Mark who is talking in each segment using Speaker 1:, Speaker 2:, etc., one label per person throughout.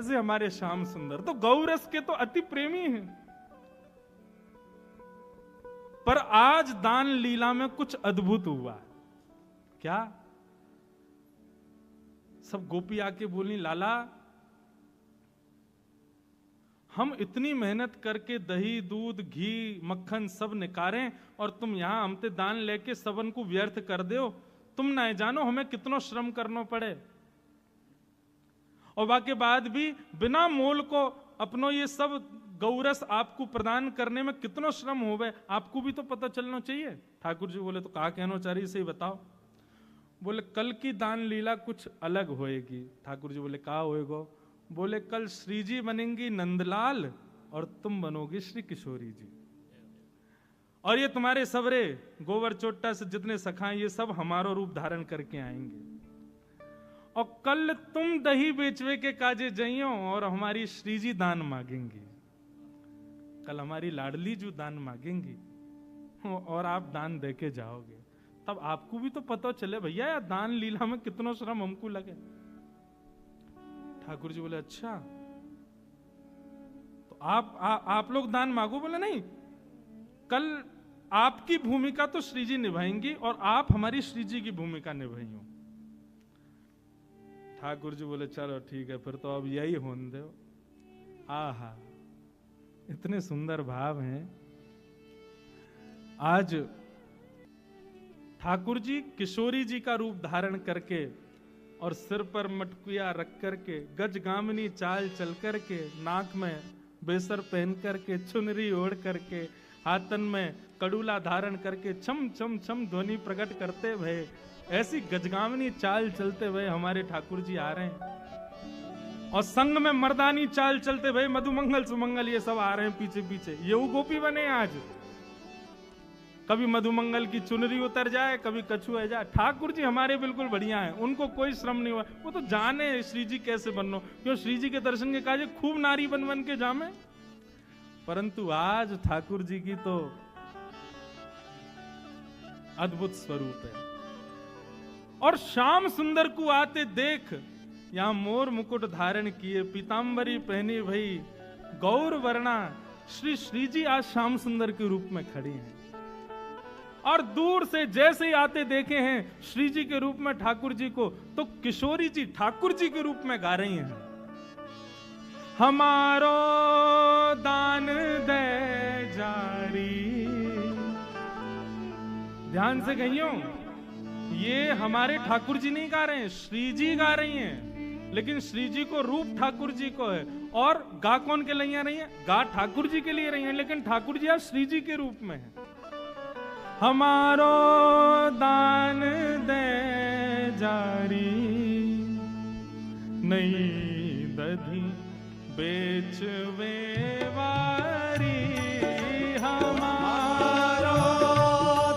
Speaker 1: ऐसे हमारे श्याम सुंदर तो गौरस के तो अति प्रेमी हैं। पर आज दान लीला में कुछ अद्भुत हुआ। क्या? सब गोपी आके बोली, लाला हम इतनी मेहनत करके दही दूध घी मक्खन सब निकारें और तुम यहां हमसे दान लेके सबन को व्यर्थ कर दो। तुम ना जानो हमें कितना श्रम करना पड़े, और वाके बाद भी बिना मोल को अपनो ये सब गौरस आपको प्रदान करने में कितना श्रम होवे, आपको भी तो पता चलना चाहिए। ठाकुर जी बोले, तो कहा कहना चाह रही सही बताओ। बोले, कल की दान लीला कुछ अलग होएगी। ठाकुर जी बोले, कहा होएगा? बोले, कल श्री जी बनेंगी नंदलाल और तुम बनोगे श्री किशोरी जी, और ये तुम्हारे सबरे गोवर चोट्टा से जितने सखाएं ये सब हमारो रूप धारण करके आएंगे, और कल तुम दही बेचवे के काजे जइयो और हमारी श्री जी दान मांगेंगी। कल हमारी लाडली जो दान मांगेंगी और आप दान देके जाओगे, तब आपको भी तो पता चले भैया यार दान लीला में कितना श्रम हमको लगे। ठाकुर जी बोले, अच्छा तो आप लोग दान मांगो। बोले, नहीं, कल आपकी भूमिका तो श्री जी निभाएंगी और आप हमारी श्री जी की भूमिका निभाइयो। ठाकुर जी बोले, चलो ठीक है, फिर तो अब यही होने दो। आहा, इतने सुंदर भाव हैं। आज ठाकुर जी किशोरी जी का रूप धारण करके और सिर पर मटकुया रख करके, गजगामिनी चाल चल करके, नाक में बेसर पहन करके, चुनरी ओढ़ करके, हाथन में कड़ूला धारण करके छम छम छम ध्वनि प्रकट करते हुए, ऐसी गजगामिनी चाल चलते हुए हमारे ठाकुर जी आ रहे हैं, और संग में मर्दानी चाल चलते हुए मधुमंगल सुमंगल ये सब आ रहे हैं पीछे पीछे। ये वो गोपी बने आज, कभी मधुमंगल की चुनरी उतर जाए, कभी कछुआ जाए। ठाकुर जी हमारे बिल्कुल बढ़िया हैं, उनको कोई श्रम नहीं हुआ। वो तो जाने श्री जी कैसे बननो, क्यों श्री जी के दर्शन के काजे खूब नारी बन बन के जामे। परंतु आज ठाकुर जी की तो अद्भुत स्वरूप है। और श्याम सुंदर को आते देख, यहां मोर मुकुट धारण किए, पीतांबरी पहनी भई गौर वर्णा, श्री जी आज श्याम सुंदर के रूप में खड़ी हैं। और दूर से जैसे ही आते देखे हैं श्री जी के रूप में ठाकुर जी को, तो किशोरी जी ठाकुर जी के रूप में गा रही हैं, हमारो दान दे जारी। ध्यान से कहियो, ये हमारे ठाकुर जी नहीं गा रहे हैं, श्री जी गा रही हैं। लेकिन श्री जी को रूप ठाकुर जी को है, और गा कौन के लिए रही है? गा ठाकुर जी के लिए रही है, लेकिन ठाकुर जी आज श्री जी के रूप में है। हमारो दान दे जारी, नहीं दधी बेचवे वारी। हमारो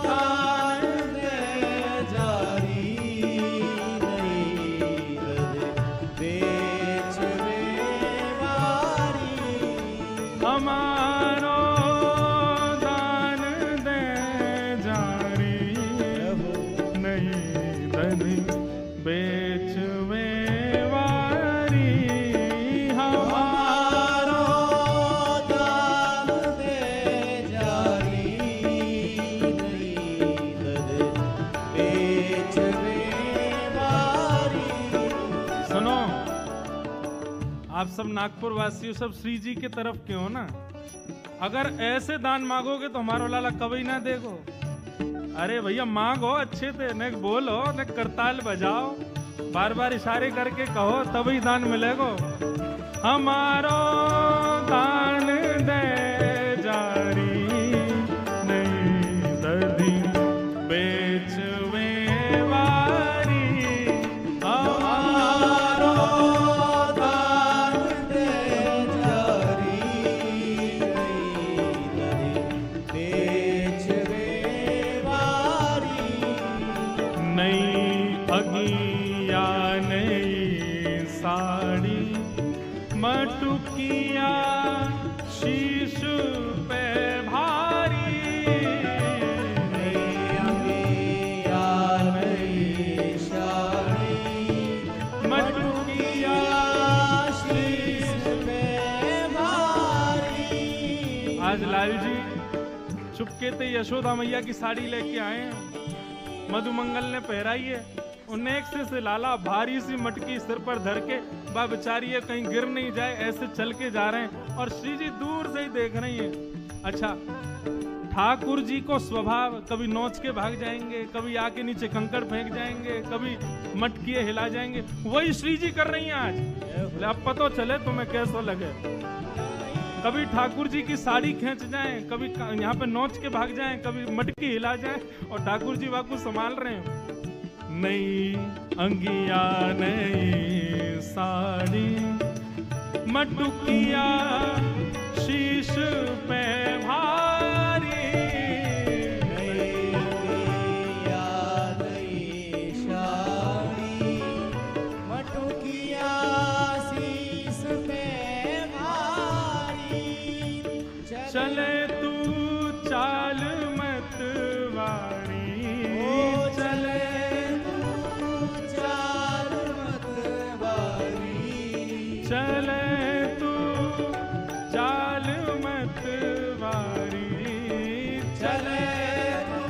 Speaker 1: दान दे जारी, नहीं दधी बेचवे वारी। हमारो बेचवे वारी। हमारो दान दे जारी, नहीं बेचवे वारी। सुनो, आप सब नागपुर वासियों सब श्री जी के तरफ के हो ना, अगर ऐसे दान मांगोगे तो हमारा लाला कभी ना देगो। अरे भैया मांगो अच्छे से, न बोलो न करताल बजाओ, बार बार इशारे करके कहो तभी दान मिलेगो। हमारो दान दे जारी, नहीं दधी बेचवे वारी। हमारो दान दे जारी, नहीं दधी बेचवे नई अगिया नई साड़ी, मटुकिया शीश पे भारी। नई अगिया नई साड़ी, मटुकिया शीश आज लाल जी चुपके ते यशोदा मैया की साड़ी लेके आए हैं, मधुमंगल ने पहराई है। नेक्स्ट से लाला भारी सी मटकी सिर पर धर के बा बेचारी है कहीं गिर नहीं जाए ऐसे चल के जा रहे हैं और श्री जी दूर से ही देख रही हैं। अच्छा, ठाकुर जी को स्वभाव कभी नोच के भाग जाएंगे, कभी आके नीचे कंकड़ फेंक जाएंगे, कभी मटकी हिला जाएंगे, वही श्री जी कर रही हैं आज। अब पता चले तुम्हें कैसा लगे। कभी ठाकुर जी की साड़ी खींच जाएं, कभी यहाँ पे नोच के भाग जाएं, कभी मटकी हिला जाएं और ठाकुर जी वाकू संभाल रहे हैं। नई अंगिया नई साड़ी मटुकिया शीश पे भारी,
Speaker 2: नई अंगिया नई साड़ी मटुकिया शीश पे भारी,
Speaker 1: चले तू चाल मत वारी, चले चले तू चाल मत वारी,
Speaker 2: चले तू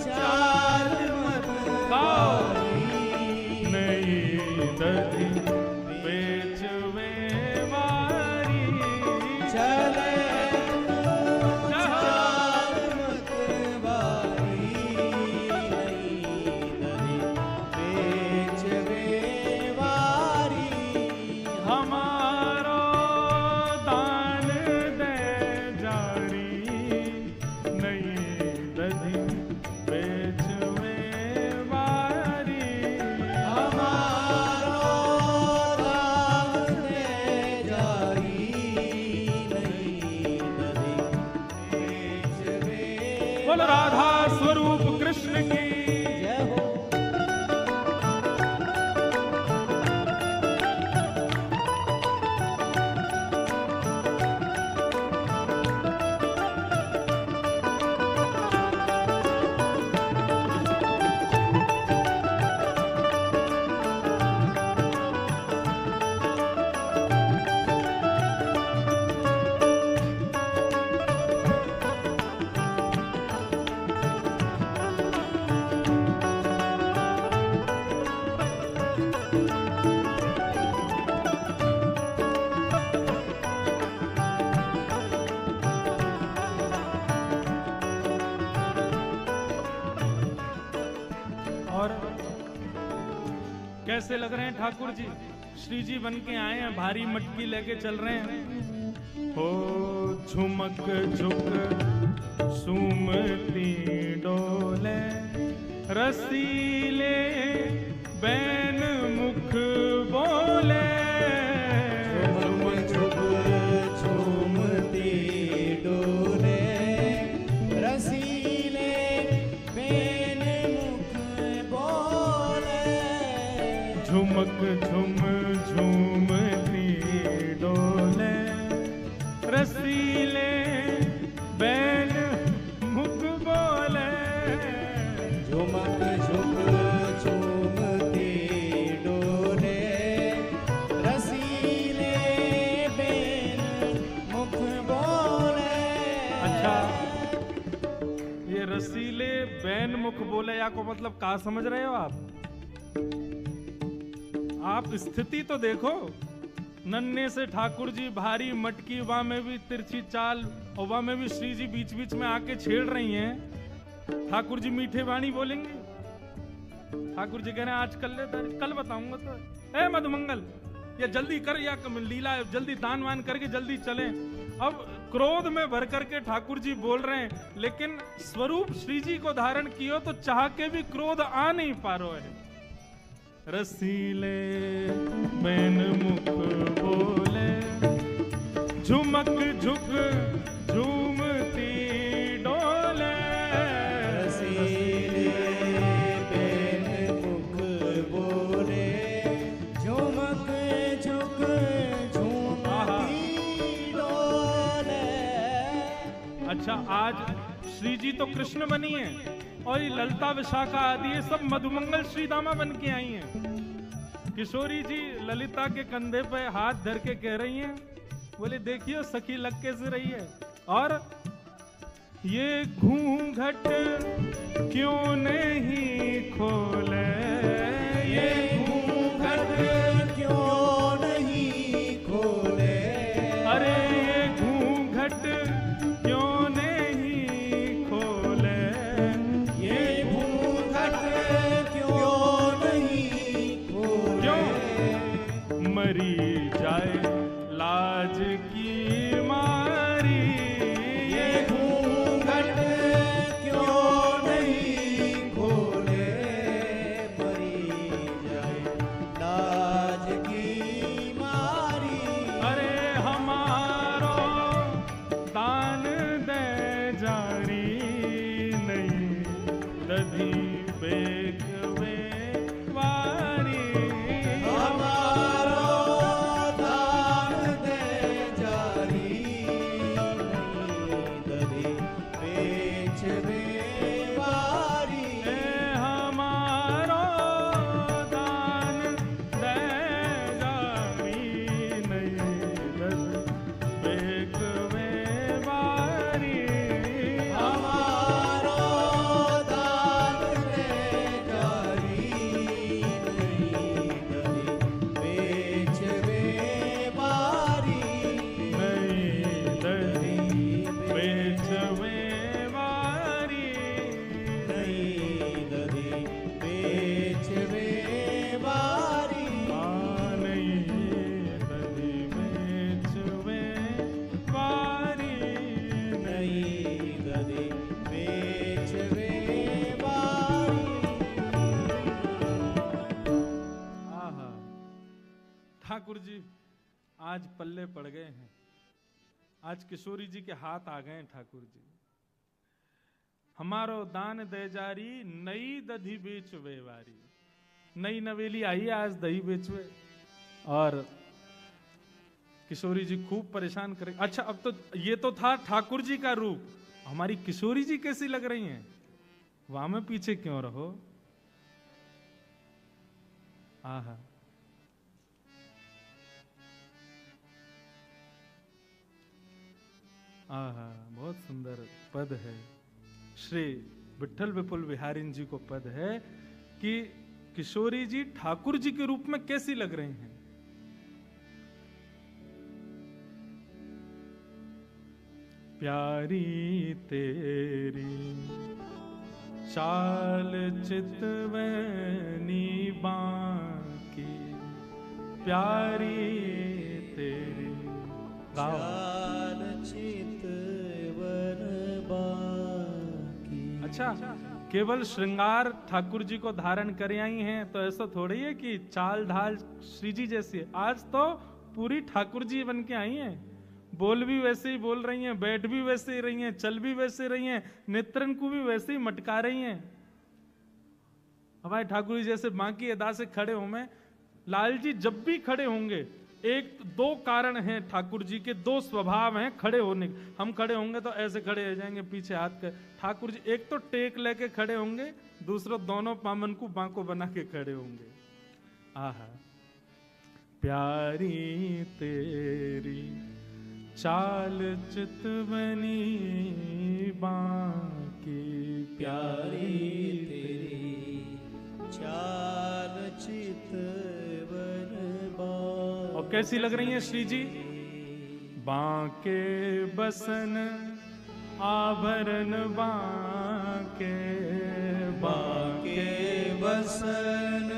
Speaker 2: चाल मत वारी,
Speaker 1: नई दही बेचवे वारी,
Speaker 2: चले तू चाल मत वारी, नई दही बेचवे वारी,
Speaker 1: हमारो दान दे जारी, नई दही बेचवे वारी,
Speaker 2: हमारो दान दे जारी, नई दही बेचवे
Speaker 1: बोल राधा स्वरूप कृष्ण की।
Speaker 2: जय हो।
Speaker 1: और कैसे लग रहे हैं ठाकुर जी? श्री जी बन के आए हैं, भारी मटकी लेके चल रहे हैं। हो झुमक झुक सुमती डोले, रसीले बैन मुख बोले,
Speaker 2: झुमक झुक झूमती डोले, रसीले बैन मुख बोले,
Speaker 1: झुमक झुम झूमती डोले, रसीले बैन मुख बोले,
Speaker 2: झुमक झुक झूमती डोले, रसीले बैन मुख बोले।
Speaker 1: अच्छा, ये रसीले बैन मुख बोले या को मतलब का समझ रहे हो आप? आप स्थिति तो देखो, नन्हे से ठाकुर जी भारी मटकी, वहां में भी तिरछी चाल और वहां में भी श्री जी बीच बीच में आके छेड़ रही हैं। ठाकुर जी मीठे वाणी बोलेंगे, ठाकुर जी कह रहे हैं आज कल बताऊंगा। तो ए मधुमंगल या जल्दी कर, या लीला जल्दी दान वान करके जल्दी चलें। अब क्रोध में भर करके ठाकुर जी बोल रहे हैं, लेकिन स्वरूप श्री जी को धारण कियो तो चाह के भी क्रोध आ नहीं पा रहा है। रसीले बैन मुख बोले, झुमक झुक झूमती डोले,
Speaker 2: रसीले बैन मुख बोले, झुमक झुक झूमती डोले।
Speaker 1: अच्छा, आज श्री जी तो कृष्ण बनी है और ये ललता विशाखा आदि ये सब मधुमंगल श्री दामा बन के आई हैं। किशोरी जी ललिता के कंधे पे हाथ धर के कह रही हैं, बोले देखियो सखी लग कैसे रही है। और ये घूंघट क्यों नहीं खोले,
Speaker 2: ये घूंघट क्यों नहीं खोले,
Speaker 1: अरे ये घूंघट क्यों नहीं खोले,
Speaker 2: ये घूंघट क्यों नहीं खोले,
Speaker 1: क्यों मरी जाए लाज की मारी,
Speaker 2: ये घूंघट क्यों नहीं खोले, मरी जाए लाज की मारी,
Speaker 1: अरे हमारो दान दे जारी, नहीं दधी बेकवे वारी,
Speaker 2: हमारो दान दे जारी, नहीं दधी बेचवे वारी,
Speaker 1: हमारो दान दे जारी, नहीं दधी बेकवे वारी,
Speaker 2: हमारो दान दे जारी, नहीं दधी बेचवे वारी,
Speaker 1: नहीं दधी बेचवे वारी,
Speaker 2: नहीं दधी बेचवे वारी,
Speaker 1: नहीं दधी बेचवे वारी,
Speaker 2: नहीं दधी बेचवे वारी।
Speaker 1: आहा, ठाकुर जी आज पल्ले पड़ गए हैं, आज किशोरी जी के हाथ आ गए हैं ठाकुर जी। हमारो दान दे जारी, नई दधी बेचवे वारी, नई नवेली आई है आज दही बेचवे, और किशोरी जी खूब परेशान करे। अच्छा, अब तो ये तो था ठाकुर जी का रूप, हमारी किशोरी जी कैसी लग रही हैं, वहां में पीछे क्यों रहो। आहा, आहा, बहुत सुंदर पद है, श्री विठल विपुल बिहारी जी को पद है कि किशोरी जी ठाकुर जी के रूप में कैसी लग रही हैं। प्यारी तेरी चाल चितवनी बाकी, प्यारी तेरी गाओ।
Speaker 2: चाल चितवन बाकी।
Speaker 1: अच्छा, केवल श्रृंगार ठाकुर जी को धारण कर आई हैं तो ऐसा थोड़ी है कि चाल ढाल श्री जी जैसी है। आज तो पूरी ठाकुर जी बन के आई हैं, बोल भी वैसे ही बोल रही हैं, बैठ भी वैसे ही रही हैं, चल भी वैसे रही हैं, नेत्रन को भी वैसे ही मटका रही हैं। हमारे ठाकुर जी जैसे बाकी अदा से खड़े हो में, लाल जी जब भी खड़े होंगे, एक दो कारण हैं ठाकुर जी के, दो स्वभाव हैं खड़े होने के। हम खड़े होंगे तो ऐसे खड़े हो जाएंगे पीछे हाथ कर, ठाकुर जी एक तो टेक लेके खड़े होंगे, दूसरा दोनों पामन को बांको बना के खड़े होंगे। आहा, प्यारी तेरी चाल चितवनी बाकी,
Speaker 2: प्यारी तेरी चाल चितवन बाकी।
Speaker 1: और कैसी लग रही हैं श्री जी? बांके बसन आभरण बांके,
Speaker 2: बांके बसन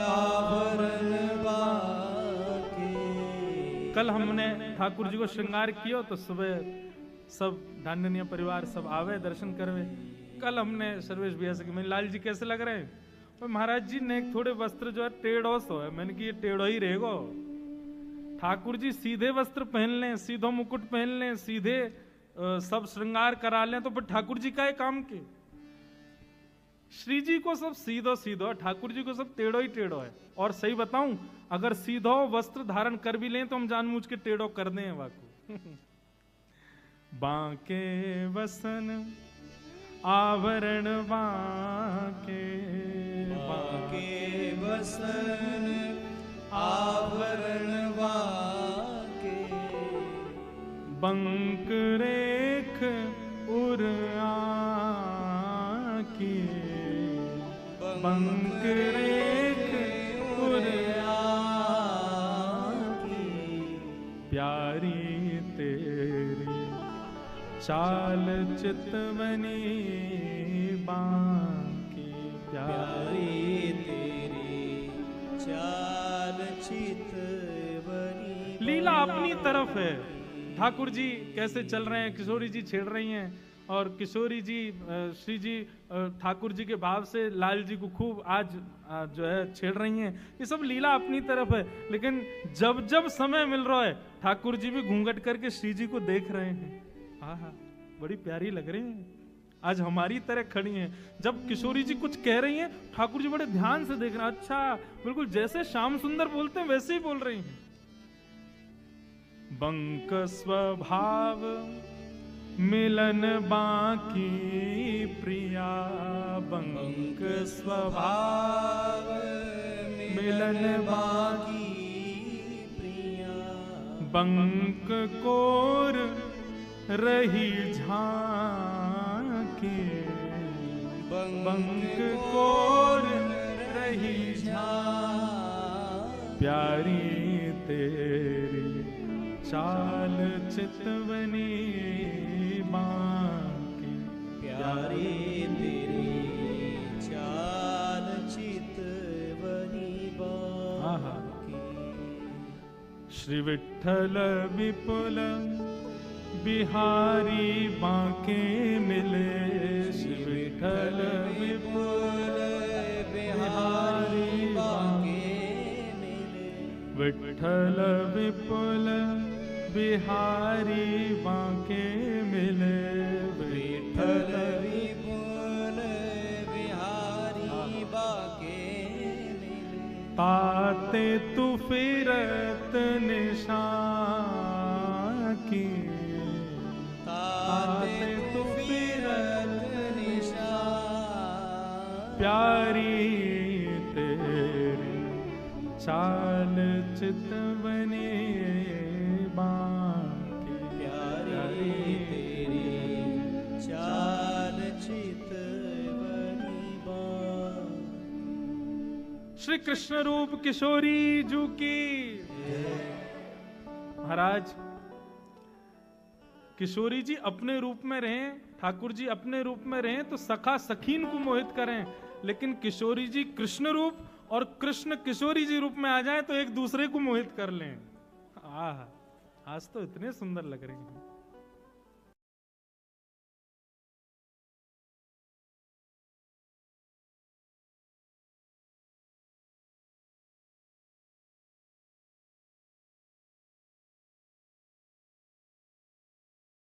Speaker 2: आभरण बांके।
Speaker 1: कल हमने ठाकुर जी को श्रृंगार किया तो सुबह सब ढांडनिया परिवार सब आवे दर्शन करवे। कल हमने सर्वेश भैया से मैंने, लाल जी कैसे लग रहे हैं? और महाराज जी ने थोड़े वस्त्र जो है टेढ़ो सो है। मैंने कि ये टेढ़ो ही रहेगो, ठाकुर जी सीधे वस्त्र पहन लें, सीधो मुकुट पहन लें, सीधे सब श्रृंगार करा लें तो फिर ठाकुर जी का काम के। श्री जी को सब सीधो सीधो, ठाकुर जी को सब टेढ़ो ही टेढ़ो है। और सही बताऊं, अगर सीधो वस्त्र धारण कर भी लें तो हम जानबूझ के टेढ़ो कर दें वाकू। बांके वसन आवरण बांके,
Speaker 2: बांके वसन आवरण बांके।
Speaker 1: बंक रेख उर आकी, बंक रेख उर
Speaker 2: आकी,
Speaker 1: प्यारी तेरी चाल चितवनी बांकी,
Speaker 2: प्यारी तेरी चाल चितवनी।
Speaker 1: लीला अपनी तरफ है। ठाकुर जी कैसे चल रहे हैं, किशोरी जी छेड़ रही हैं और किशोरी जी श्री जी ठाकुर जी के भाव से लाल जी को खूब आज जो है छेड़ रही हैं। ये सब लीला अपनी तरफ है, लेकिन जब जब समय मिल रहा है ठाकुर जी भी घूंघट करके श्री जी को देख रहे हैं। आहा, बड़ी प्यारी लग रही हैं, आज हमारी तरह खड़ी हैं। जब किशोरी जी कुछ कह रही हैं ठाकुर जी बड़े ध्यान से देख रहे हैं। अच्छा, बिल्कुल जैसे श्याम सुंदर बोलते हैं वैसे ही बोल रही हैं। बंक स्वभाव मिलन बाकी प्रिया, बंक स्वभाव मिलन बाकी
Speaker 2: प्रिया,
Speaker 1: बंक कोर रही झांकी, बंक कोर रही झांकी, प्यारी तेरी चाल चितवनी बांकी,
Speaker 2: प्यारी तेरी चाल चितवनी बांकी।
Speaker 1: श्री विठ्ठल विपुल बिहारी बांके मिले, श्री विठ्ठल विपुल बिहारी बांके
Speaker 2: मिले,
Speaker 1: विठ्ठल विपुल बिहारी बांके मिले,
Speaker 2: विठ्ठल विपुल बिहारी बांके मिले,
Speaker 1: ताते तू फिरत निशान की,
Speaker 2: ताते तू फिरत निशान,
Speaker 1: प्यारी तेरी चाल चितवनी बांकी,
Speaker 2: प्यारी तेरी चाल चितवनी बांकी।
Speaker 1: श्री कृष्ण रूप किशोरी जू की। महाराज किशोरी जी अपने रूप में रहें, ठाकुर जी अपने रूप में रहें तो सखा सखीन को मोहित करें, लेकिन किशोरी जी कृष्ण रूप और कृष्ण किशोरी जी रूप में आ जाएं तो एक दूसरे को मोहित कर लें। आह, आज तो इतने सुंदर लग रही हैं।